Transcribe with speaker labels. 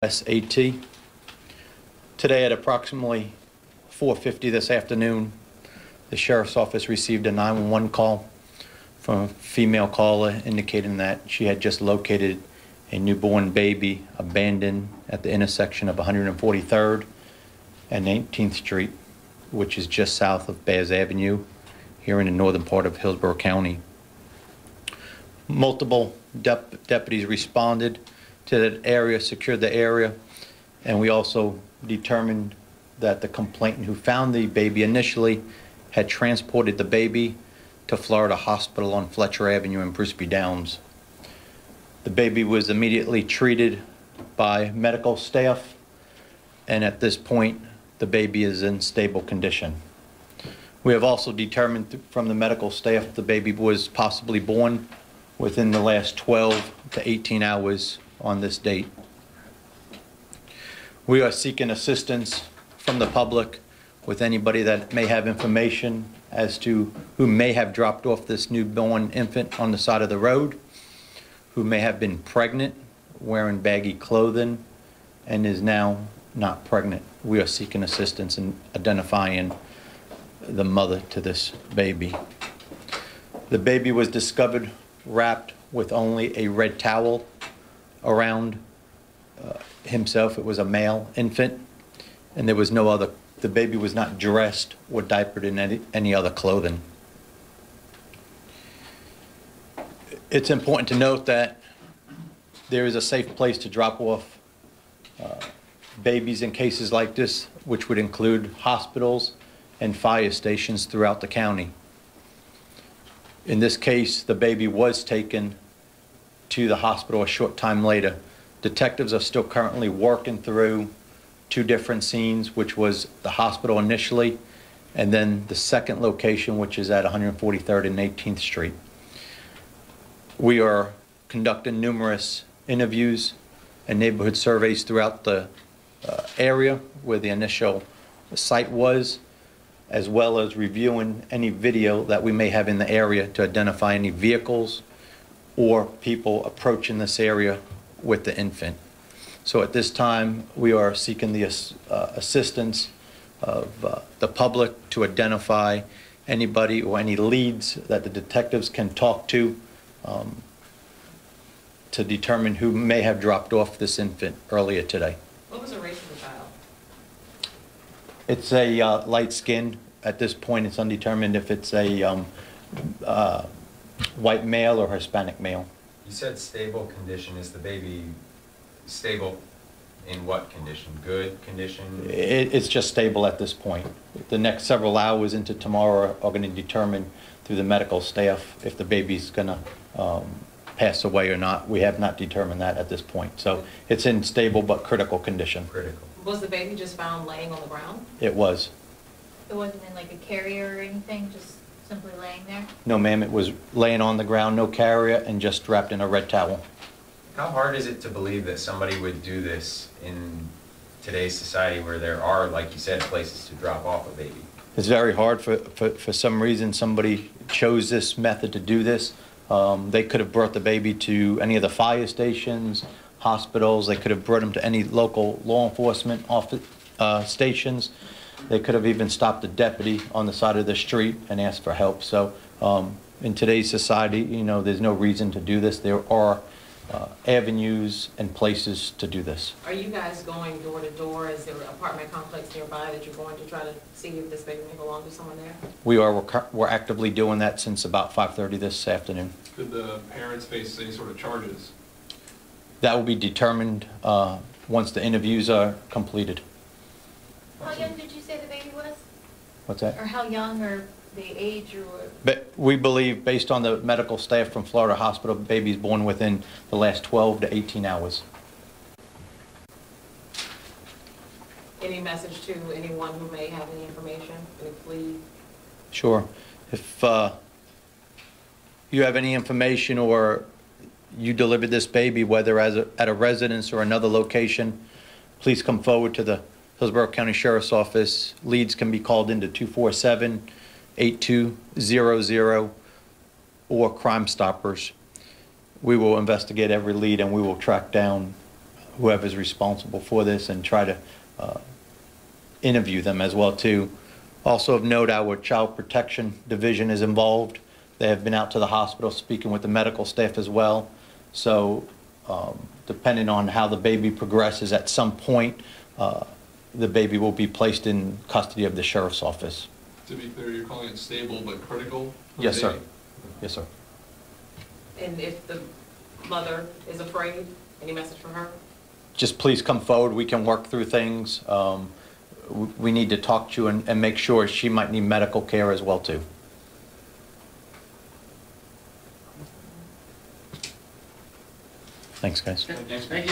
Speaker 1: SAT. Today at approximately 4:50 this afternoon, the Sheriff's Office received a 911 call from a female caller indicating that she had just located a newborn baby abandoned at the intersection of 143rd and 18th Street, which is just south of Bears Avenue here in the northern part of Hillsborough County. Multiple deputies responded to that area, secured the area, and we also determined that the complainant who found the baby initially had transported the baby to Florida Hospital on Fletcher Avenue in Bruce B. Downs. The baby was immediately treated by medical staff, and at this point, the baby is in stable condition. We have also determined from the medical staff the baby was possibly born within the last 12 to 18 hours on this date. We are seeking assistance from the public with anybody that may have information as to who may have dropped off this newborn infant on the side of the road, who may have been pregnant, wearing baggy clothing, and is now not pregnant. We are seeking assistance in identifying the mother to this baby. The baby was discovered wrapped with only a red towel around himself. It was a male infant, and there was no other. The baby was not dressed or diapered in any other clothing. It's important to note that there is a safe place to drop off babies in cases like this, which would include hospitals and fire stations throughout the county. In this case, the baby was taken to the hospital a short time later. Detectives are still currently working through two different scenes, which was the hospital initially, and then the second location, which is at 143rd and 18th Street. We are conducting numerous interviews and neighborhood surveys throughout the area where the initial site was, as well as reviewing any video that we may have in the area to identify any vehicles or people approaching this area with the infant. So at this time, we are seeking the assistance of the public to identify anybody or any leads that the detectives can talk to determine who may have dropped off this infant earlier today.
Speaker 2: What was the race of the child?
Speaker 1: It's a light skin. At this point, it's undetermined if it's a white male or Hispanic male.
Speaker 3: You said stable condition. Is the baby stable in what condition? Good condition?
Speaker 1: It's just stable at this point. The next several hours into tomorrow are going to determine through the medical staff if the baby's going to pass away or not. We have not determined that at this point. So it's in stable but critical condition.
Speaker 3: Critical.
Speaker 2: Was the baby just found laying on the ground?
Speaker 1: It was.
Speaker 4: It wasn't in like a carrier or anything, just simply laying there?
Speaker 1: No, ma'am. It was laying on the ground, no carrier, and just wrapped in a red towel.
Speaker 3: How hard is it to believe that somebody would do this in today's society where there are, like you said, places to drop off a baby?
Speaker 1: It's very hard. For some reason, somebody chose this method to do this. They could have brought the baby to any of the fire stations, hospitals. They could have brought him to any local law enforcement office, stations. They could have even stopped a deputy on the side of the street and asked for help. So in today's society, you know, there's no reason to do this. There are avenues and places to do this.
Speaker 2: Are you guys going door to door? Is there an apartment complex nearby that you're going to try to see if this baby may belong to someone there?
Speaker 1: We're actively doing that since about 5:30 this afternoon.
Speaker 5: Could the parents face any sort of charges?
Speaker 1: That will be determined once the interviews are completed.
Speaker 4: How young did you say the baby was?
Speaker 1: What's that?
Speaker 4: Or how young, or the age, or?
Speaker 1: But we believe, based on the medical staff from Florida Hospital, the baby's born within the last 12 to 18 hours.
Speaker 2: Any message to anyone who may have any information, any plea?
Speaker 1: Sure. If you have any information or you delivered this baby, whether at a residence or another location, please come forward to the Hillsborough County Sheriff's Office. Leads can be called into 247-8200 or Crime Stoppers. We will investigate every lead and we will track down whoever's responsible for this and try to interview them as well too. Also of note, our Child Protection Division is involved. They have been out to the hospital speaking with the medical staff as well. So depending on how the baby progresses, at some point, the baby will be placed in custody of the sheriff's office.
Speaker 5: To be clear, you're calling it stable but critical? for the
Speaker 1: Yes, sir.
Speaker 5: baby?
Speaker 1: Yes, sir.
Speaker 2: And if the mother is afraid, any message from her?
Speaker 1: Just please come forward. We can work through things. We need to talk to you and make sure she might need medical care as well too. Thanks, guys.
Speaker 6: Thank you.